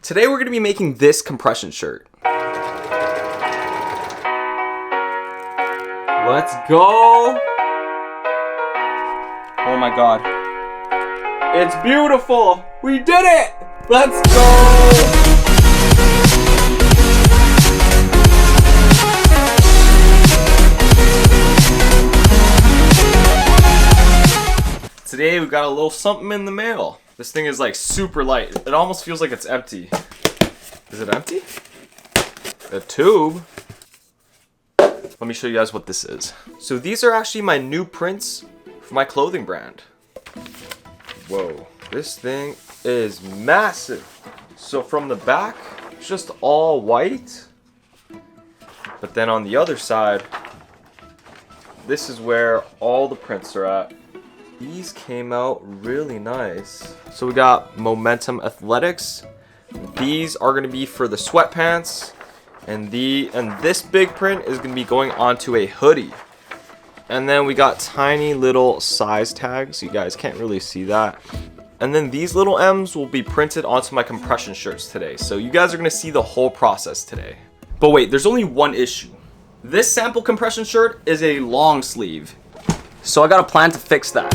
Today we're going to be making this compression shirt. Let's go! Oh my god. It's beautiful! We did it! Let's go! Today we got a little something in the mail. This thing is like super light. It almost feels like it's empty. Is it empty? A tube? Let me show you guys what this is. So these are actually my new prints for my clothing brand. Whoa, this thing is massive. So from the back, it's just all white. But then on the other side, this is where all the prints are at. These came out really nice. So we got Momentum Athletics. These are gonna be for the sweatpants. And this big print is gonna be going onto a hoodie. And then we got tiny little size tags. You guys can't really see that. And then these little M's will be printed onto my compression shirts today. So you guys are gonna see the whole process today. But wait, there's only one issue. This sample compression shirt is a long sleeve. So I got a plan to fix that.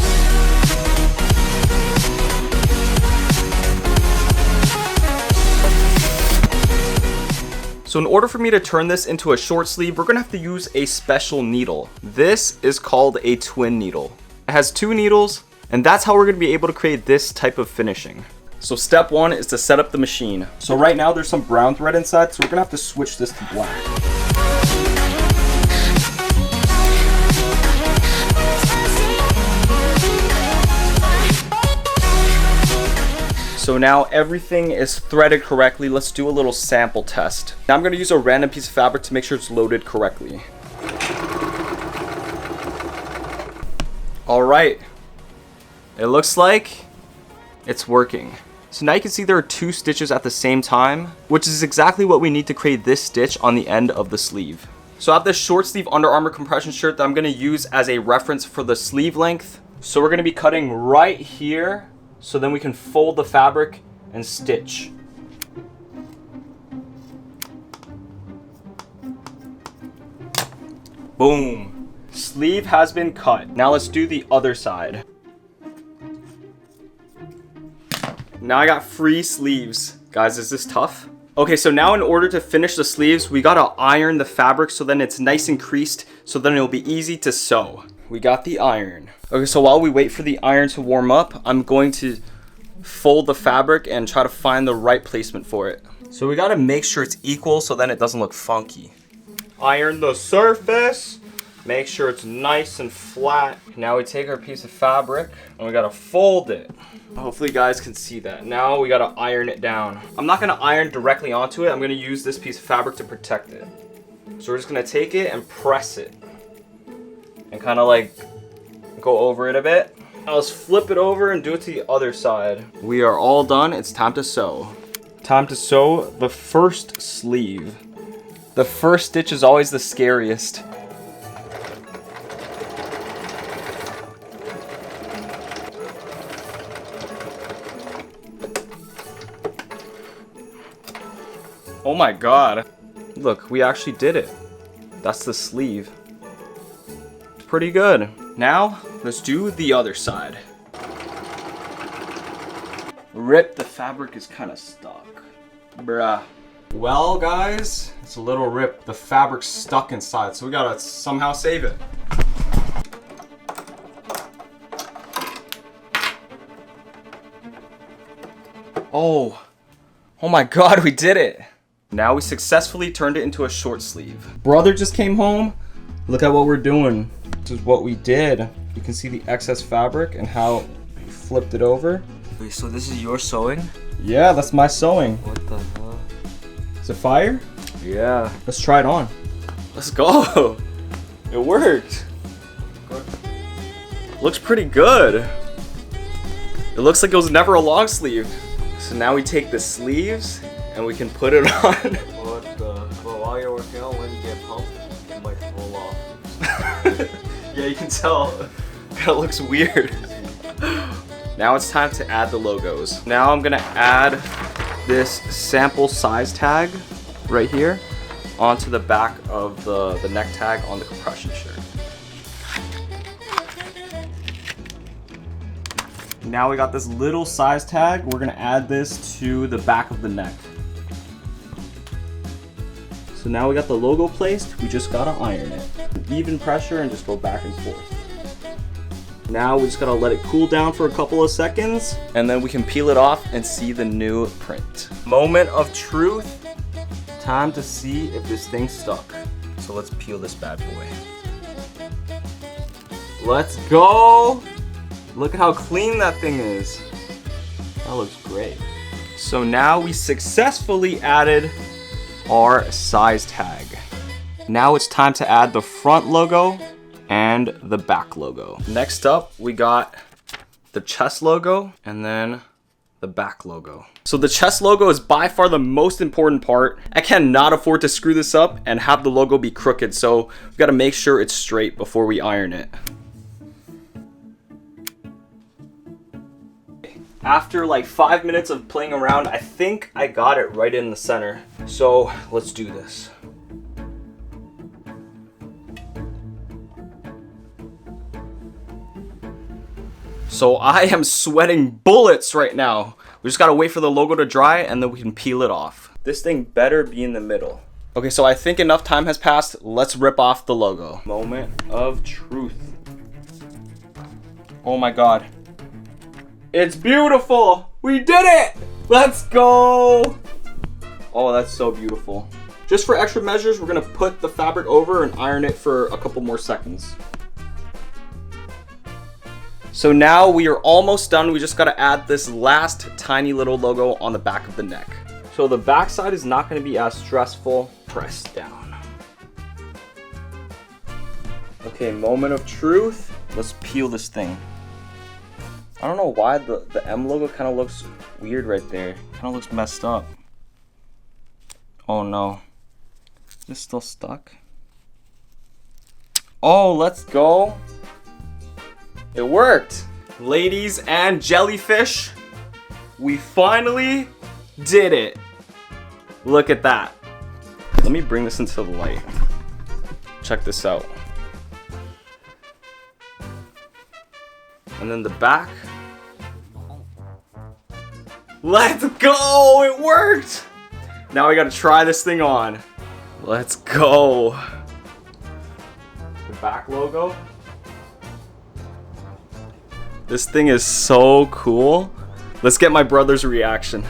So in order for me to turn this into a short sleeve, we're gonna have to use a special needle. This is called a twin needle. It has two needles, and that's how we're gonna be able to create this type of finishing. So step one is to set up the machine. So right now there's some brown thread inside, so we're gonna have to switch this to black. So now everything is threaded correctly. Let's do a little sample test. Now I'm going to use a random piece of fabric to make sure it's loaded correctly. All right. It looks like it's working. So now you can see there are two stitches at the same time, which is exactly what we need to create this stitch on the end of the sleeve. So I have this short sleeve Under Armour compression shirt that I'm going to use as a reference for the sleeve length. So we're going to be cutting right here. So then we can fold the fabric and stitch. Boom. Sleeve has been cut. Now let's do the other side. Now I got free sleeves. Guys, is this tough? Okay, so now in order to finish the sleeves, we gotta iron the fabric so then it's nice and creased, so then it'll be easy to sew. We got the iron. Okay, so while we wait for the iron to warm up, I'm going to fold the fabric and try to find the right placement for it. So we gotta make sure it's equal so then it doesn't look funky. Iron the surface. Make sure it's nice and flat. Now we take our piece of fabric and we gotta fold it. Hopefully you guys can see that. Now we gotta iron it down. I'm not gonna iron directly onto it. I'm gonna use this piece of fabric to protect it. So we're just gonna take it and press it. And kind of like go over it a bit. Now let's flip it over and do it to the other side. We are all done. It's time to sew. Time to sew the first sleeve. The first stitch is always the scariest. Oh my god. Look, we actually did it. That's the sleeve. Pretty good. Now, let's do the other side. Rip, the fabric is kind of stuck. Bruh. Well, guys, it's a little rip. The fabric's stuck inside, so we gotta somehow save it. Oh my god, we did it. Now we successfully turned it into a short sleeve. Brother just came home. Look at what we're doing. This is what we did. You can see the excess fabric and how we flipped it over. Wait, so this is your sewing? Yeah, that's my sewing. What the hell? Is it fire? Yeah. Let's try it on. Let's go. It worked. Looks pretty good. It looks like it was never a long sleeve. So now we take the sleeves and we can put it on. What the? Well, while you're working out, when you get pumped, it might fall off. Yeah, you can tell. Kind of looks weird. Now it's time to add the logos. Now I'm gonna add this sample size tag right here onto the back of the neck tag on the compression shirt. Now we got this little size tag. We're gonna add this to the back of the neck. So now we got the logo placed, we just gotta iron it. Even pressure and just go back and forth. Now we just gotta let it cool down for a couple of seconds and then we can peel it off and see the new print. Moment of truth. Time to see if this thing's stuck. So let's peel this bad boy. Let's go. Look at how clean that thing is. That looks great. So now we successfully added our size tag. Now it's time to add the front logo and the back logo. Next up, we got the chest logo and then the back logo. So the chest logo is by far the most important part. I cannot afford to screw this up and have the logo be crooked, so we gotta make sure it's straight before we iron it. After like 5 minutes of playing around, I think I got it right in the center. So let's do this. So I am sweating bullets right now. We just gotta wait for the logo to dry and then we can peel it off. This thing better be in the middle. Okay, so I think enough time has passed. Let's rip off the logo. Moment of truth. Oh my God. It's beautiful! We did it! Let's go! Oh, that's so beautiful. Just for extra measures, we're gonna put the fabric over and iron it for a couple more seconds. So now we are almost done. We just gotta add this last tiny little logo on the back of the neck. So the back side is not gonna be as stressful. Press down. Okay, moment of truth. Let's peel this thing. I don't know why the M logo kind of looks weird right there. Kind of looks messed up. Oh no. Is this still stuck? Oh, let's go. It worked. Ladies and jellyfish, we finally did it. Look at that. Let me bring this into the light. Check this out. And then the back. Let's go! It worked! Now we gotta try this thing on. Let's go. The back logo. This thing is so cool. Let's get my brother's reaction.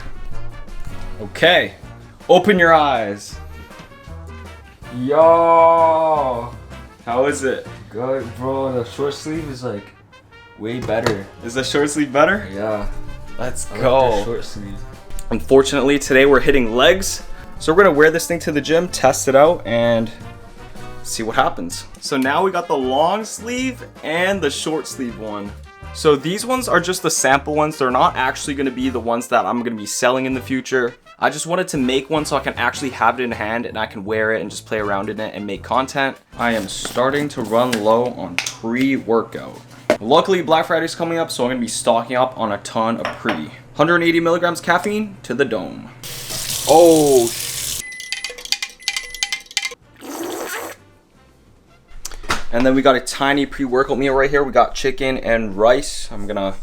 Okay, open your eyes. Yo! How is it? Good, bro. The short sleeve is like way better. Is the short sleeve better? Yeah. Let's I like go. the short sleeve. Unfortunately, today we're hitting legs. So we're gonna wear this thing to the gym, test it out, and see what happens. So now we got the long sleeve and the short sleeve one. So these ones are just the sample ones. They're not actually gonna be the ones that I'm gonna be selling in the future. I just wanted to make one so I can actually have it in hand and I can wear it and just play around in it and make content. I am starting to run low on pre-workout. Luckily, Black Friday's coming up, so I'm gonna be stocking up on a ton of pre. 180 milligrams caffeine to the dome. Oh, and then we got a tiny pre-workout meal right here. We got chicken and rice. I'm gonna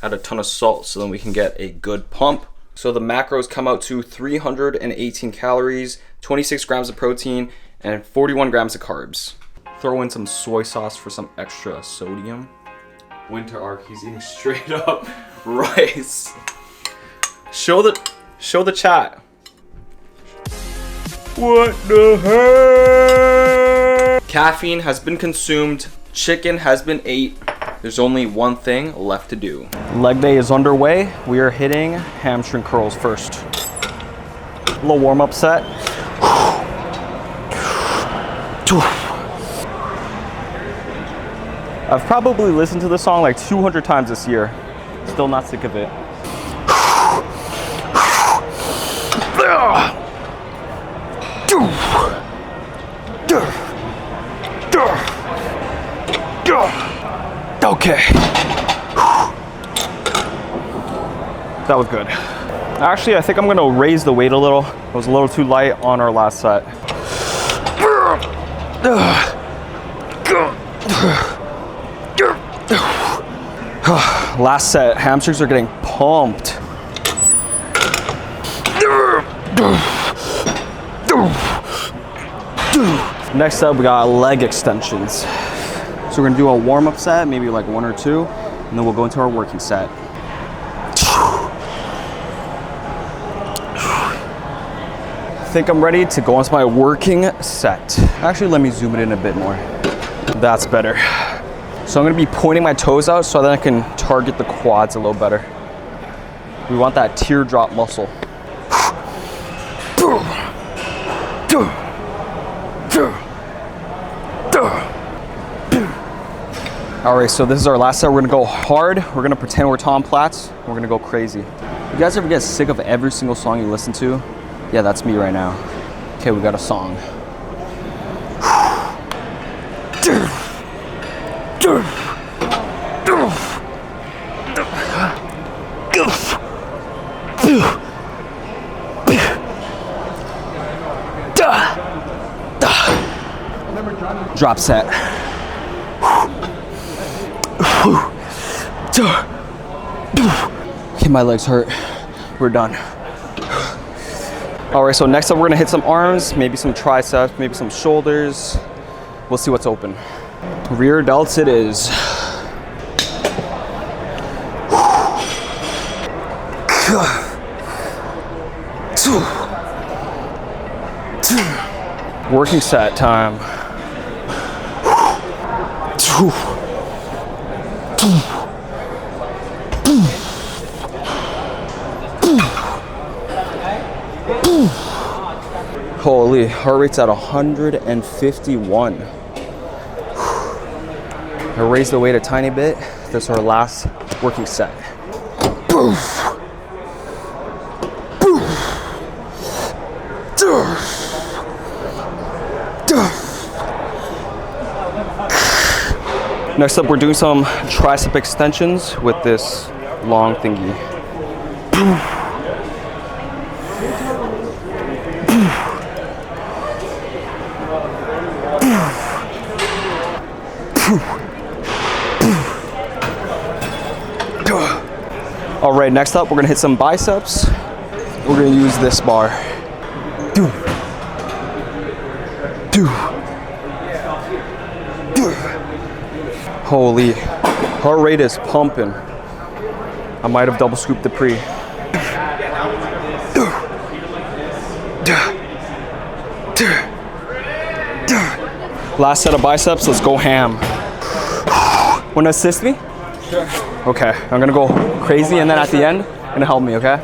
add a ton of salt so then we can get a good pump. So the macros come out to 318 calories, 26 grams of protein, and 41 grams of carbs. Throw in some soy sauce for some extra sodium. Winter Arc, he's eating straight up rice. Show the chat. What the heck? Caffeine has been consumed, chicken has been ate. There's only one thing left to do. Leg day is underway. We are hitting hamstring curls first. A little warm-up set. I've probably listened to this song like 200 times this year. Still not sick of it. Okay. That was good. Actually, I think I'm gonna raise the weight a little. It was a little too light on our last set. Last set, hamstrings are getting pumped. Next up, we got leg extensions. So we're gonna do a warm-up set, maybe like 1 or 2, and then we'll go into our working set. I think I'm ready to go into my working set. Actually, let me zoom it in a bit more. That's better. So I'm gonna be pointing my toes out so that I can target the quads a little better. We want that teardrop muscle. All right, so this is our last set. We're gonna go hard. We're gonna pretend we're Tom Platz. We're gonna go crazy. You guys ever get sick of every single song you listen to? Yeah, that's me right now. Okay, we got a song. Drop set. Okay, my legs hurt. We're done. All right, so next up we're gonna hit some arms, maybe some triceps, maybe some shoulders. We'll see what's open. Rear delts it is. Working set time. Holy, heart rate's at 151. I raised the weight a tiny bit. This is our last working set. Next up, we're doing some tricep extensions with this long thingy. All right, next up, we're gonna hit some biceps. We're gonna use this bar. Holy, heart rate is pumping. I might have double scooped the pre. Last set of biceps, let's go ham. Wanna assist me? Sure. Okay, I'm gonna go crazy and then at the end, you're gonna help me, okay?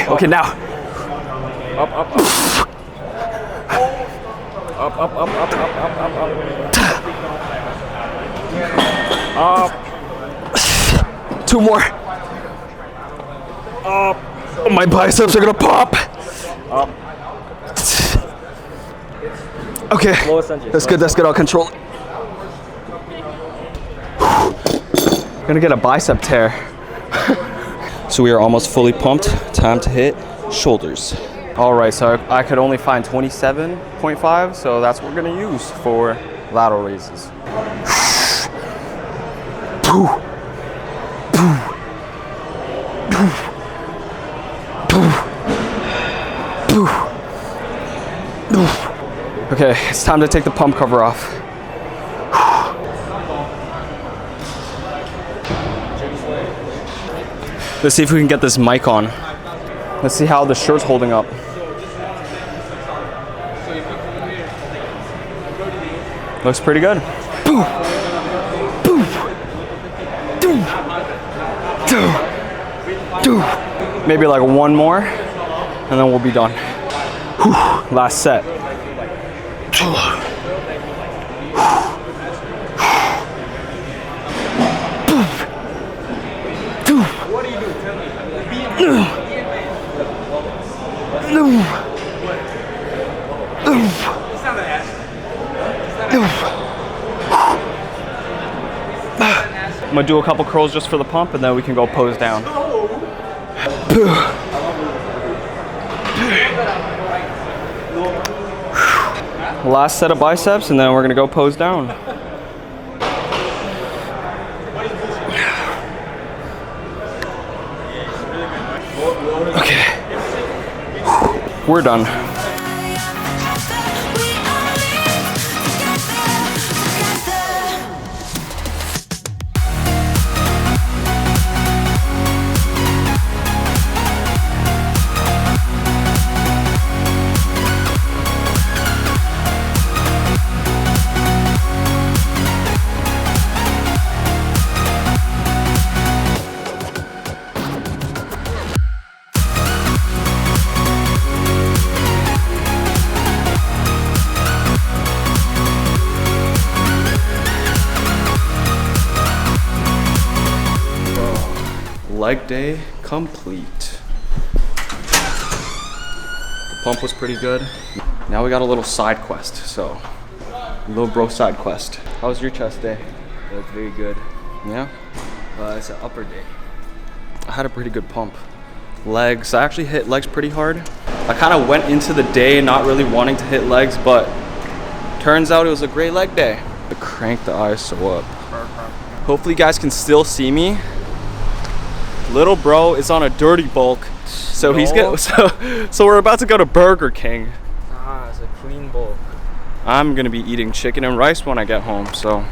Okay, now. Up, up, up. Up, up, up, up, up, up, up, up. Up. 2 more. Up. Oh, my biceps are gonna pop. Up. Okay, Slow extension. that's good, I'll control it. Gonna get a bicep tear. So we are almost fully pumped. Time to hit shoulders. All right, so I could only find 27.5, so that's what we're gonna use for lateral raises. Okay, it's time to take the pump cover off. Let's see if we can get this mic on. Let's see how the shirt's holding up. Looks pretty good. Maybe like 1 more, and then we'll be done. Last set. I'm gonna do a couple curls just for the pump, and then we can go pose down. Last set of biceps, and then we're gonna go pose down. Okay, we're done. Leg day complete. The pump was pretty good. Now we got a little side quest, so little bro side quest. How was your chest day? It was very good. Yeah? It's an upper day. I had a pretty good pump. Legs, I actually hit legs pretty hard. I kind of went into the day not really wanting to hit legs, but turns out it was a great leg day. I cranked the ISO up. Hopefully you guys can still see me. Little bro is on a dirty bulk, so he's so we're about to go to Burger King. It's a clean bowl. I'm gonna be eating chicken and rice when I get home, so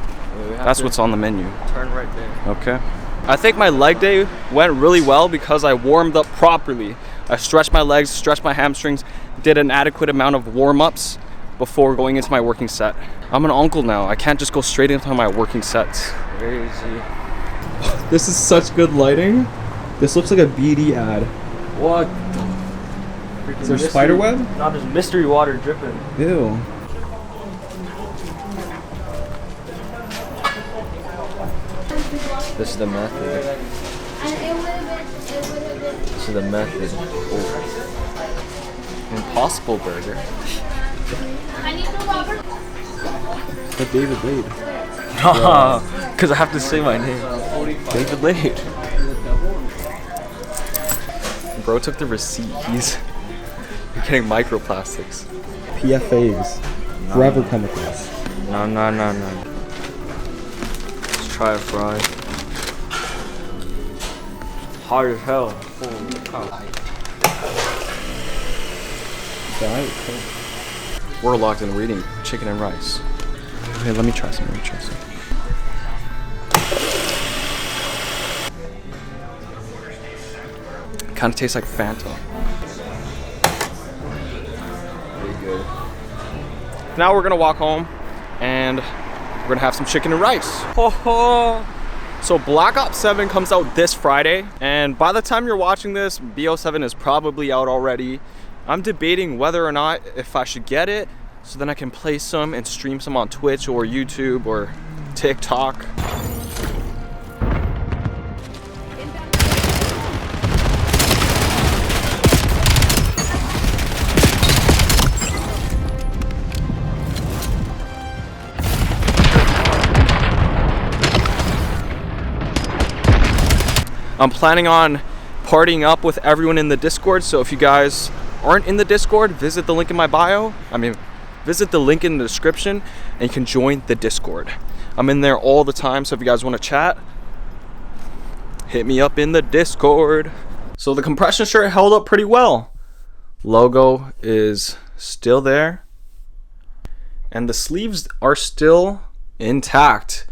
that's what's on the menu. Turn right there. Okay. I think my leg day went really well because I warmed up properly. I stretched my legs, stretched my hamstrings, did an adequate amount of warm-ups before going into my working set. I'm an uncle now. I can't just go straight into my working sets. Very easy. This is such good lighting. This looks like a BD ad. What? Is there spider web? No, there's mystery water dripping. Ew. This is the method. This is the method. Impossible Burger. But David Lade. Because I have to say my name. David Lade. Bro took the receipt. He's getting microplastics. PFAs. Forever chemicals. No. Let's try a fry. Hard as hell. Holy cow. We're locked in. We're eating chicken and rice. Okay, let me try some. Kind of tastes like Fanta. Pretty good. Now we're gonna walk home and we're gonna have some chicken and rice. Ho ho! So Black Ops 7 comes out this Friday, and by the time you're watching this, BO7 is probably out already. I'm debating whether or not if I should get it so then I can play some and stream some on Twitch or YouTube or TikTok. I'm planning on partying up with everyone in the Discord, so if you guys aren't in the Discord, visit the link in my bio. Visit the link in the description and you can join the Discord. I'm in there all the time, so if you guys want to chat, hit me up in the Discord. So the compression shirt held up pretty well. Logo is still there. And the sleeves are still intact.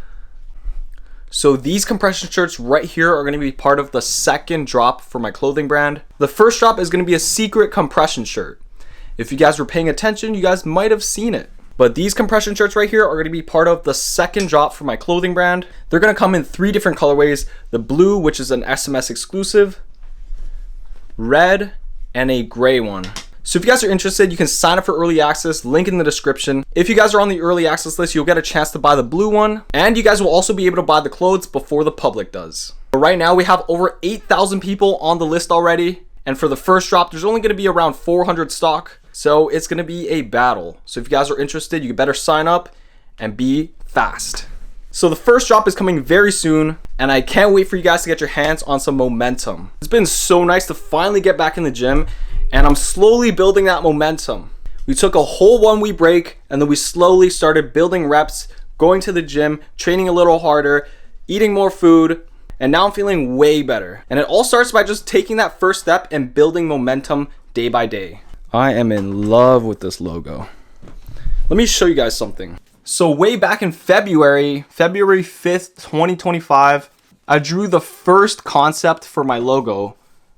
So these compression shirts right here are going to be part of the second drop for my clothing brand. The first drop is going to be a secret compression shirt. If you guys were paying attention, you guys might have seen it. But these compression shirts right here are going to be part of the second drop for my clothing brand. They're going to come in 3 different colorways. The blue, which is an SMS exclusive, red, and a gray one. So if you guys are interested, you can sign up for early access, link in the description. If you guys are on the early access list, you'll get a chance to buy the blue one, and you guys will also be able to buy the clothes before the public does. But right now we have over 8,000 people on the list already. And for the first drop, there's only going to be around 400 stock. So it's going to be a battle. So if you guys are interested, you better sign up and be fast. So the first drop is coming very soon, and I can't wait for you guys to get your hands on some momentum. It's been so nice to finally get back in the gym, and I'm slowly building that momentum. We took a whole 1 week break, and then we slowly started building reps, going to the gym, training a little harder, eating more food, and now I'm feeling way better. And it all starts by just taking that first step and building momentum day by day. I am in love with this logo. Let me show you guys something. So way back in February 5th, 2025, I drew the first concept for my logo,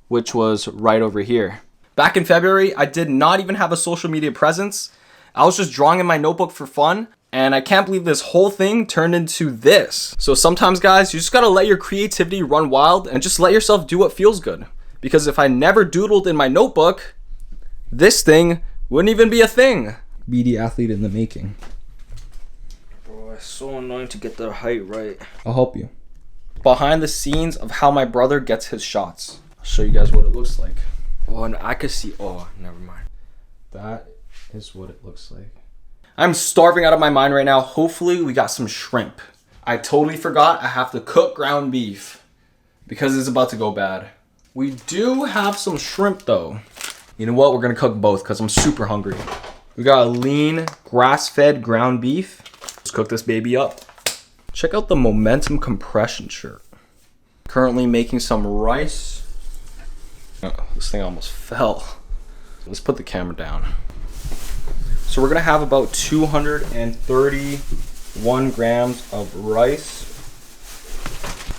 which was right over here. Back in February, I did not even have a social media presence. I was just drawing in my notebook for fun, and I can't believe this whole thing turned into this. So sometimes, guys, you just gotta let your creativity run wild and just let yourself do what feels good. Because if I never doodled in my notebook, this thing wouldn't even be a thing. BD athlete in the making. It's so annoying to get the height right. I'll help you. Behind the scenes of how my brother gets his shots. I'll show you guys what it looks like. Oh, and I could see. Oh, never mind. That is what it looks like. I'm starving out of my mind right now. Hopefully we got some shrimp. I totally forgot I have to cook ground beef because it's about to go bad. We do have some shrimp though. You know what? We're gonna cook both because I'm super hungry. We got a lean grass-fed ground beef. Let's cook this baby up. Check out the Momentum compression shirt. Currently making some rice. Oh, this thing almost fell. Let's put the camera down. So we're gonna have about 231 grams of rice.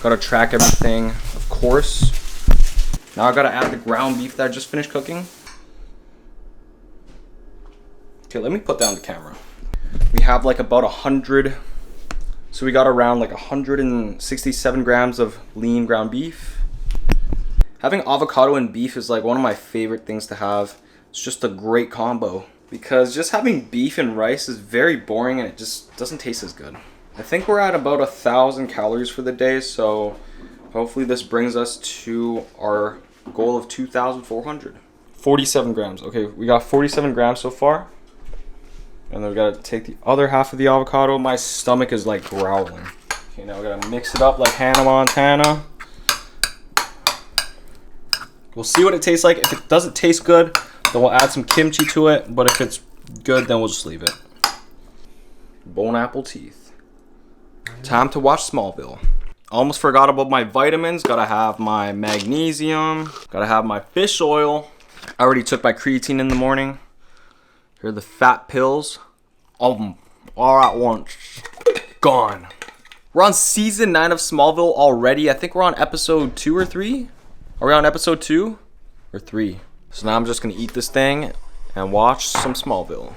Gotta track everything, of course. Now I gotta add the ground beef that I just finished cooking. Okay, let me put down the camera. We have like about 100, so we got around like 167 grams of lean ground beef. Having avocado and beef is like one of my favorite things to have. It's just a great combo because just having beef and rice is very boring and it just doesn't taste as good. I think we're at about 1,000 calories for the day, so hopefully this brings us to our goal of 2,400. 47 grams. Okay, we got 47 grams so far. And then we gotta take the other half of the avocado. My stomach is like growling. Okay, now we gotta mix it up like Hannah Montana. We'll see what it tastes like. If it doesn't taste good, then we'll add some kimchi to it. But if it's good, then we'll just leave it. Bone apple teeth. Time to watch Smallville. Almost forgot about my vitamins. Gotta have my magnesium. Gotta have my fish oil. I already took my creatine in the morning. Here are the fat pills. All at once. Gone. We're on season 9 of Smallville already. I think we're on episode 2 or 3. Are we on episode 2 or 3? So now I'm just gonna eat this thing and watch some Smallville.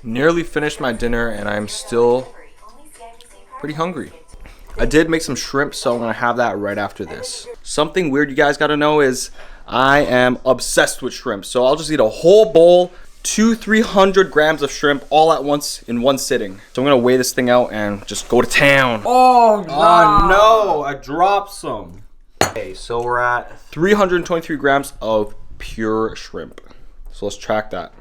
Nearly finished my dinner and I'm still pretty hungry. I did make some shrimp, so I'm gonna have that right after this. Something weird you guys gotta know is I am obsessed with shrimp. So I'll just eat a whole bowl, 200-300 grams of shrimp all at once in one sitting. So I'm gonna weigh this thing out and just go to town. Oh no, I dropped some. Okay, so we're at 323 grams of pure shrimp. So let's track that.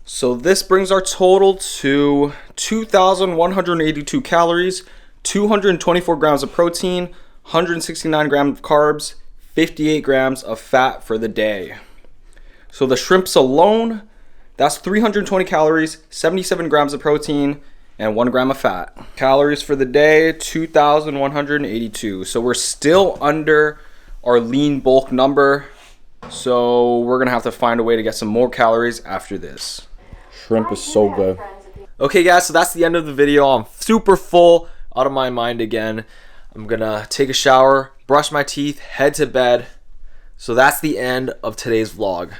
So this brings our total to 2,182 calories, 224 grams of protein, 169 grams of carbs, 58 grams of fat for the day. So the shrimps alone, that's 320 calories, 77 grams of protein, and 1 gram of fat. Calories for the day, 2,182. So we're still under our lean bulk number. So we're gonna have to find a way to get some more calories after this. Shrimp is so good. Okay guys, so that's the end of the video. I'm super full, out of my mind again. I'm gonna take a shower, brush my teeth, head to bed. So that's the end of today's vlog.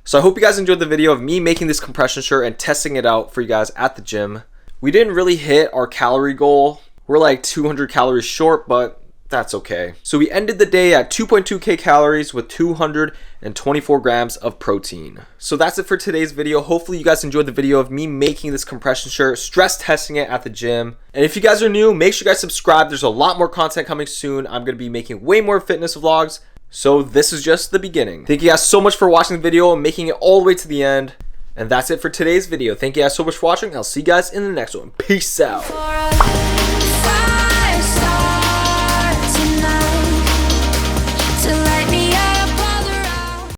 So I hope you guys enjoyed the video of me making this compression shirt and testing it out for you guys at the gym. We didn't really hit our calorie goal. We're like 200 calories short, but that's okay. So we ended the day at 2.2k calories with 224 grams of protein. So that's it for today's video. Hopefully you guys enjoyed the video of me making this compression shirt, stress testing it at the gym. And if you guys are new, make sure you guys subscribe. There's a lot more content coming soon. I'm going to be making way more fitness vlogs. So this is just the beginning. Thank you guys so much for watching the video and making it all the way to the end. And that's it for today's video. Thank you guys so much for watching. I'll see you guys in the next one. Peace out.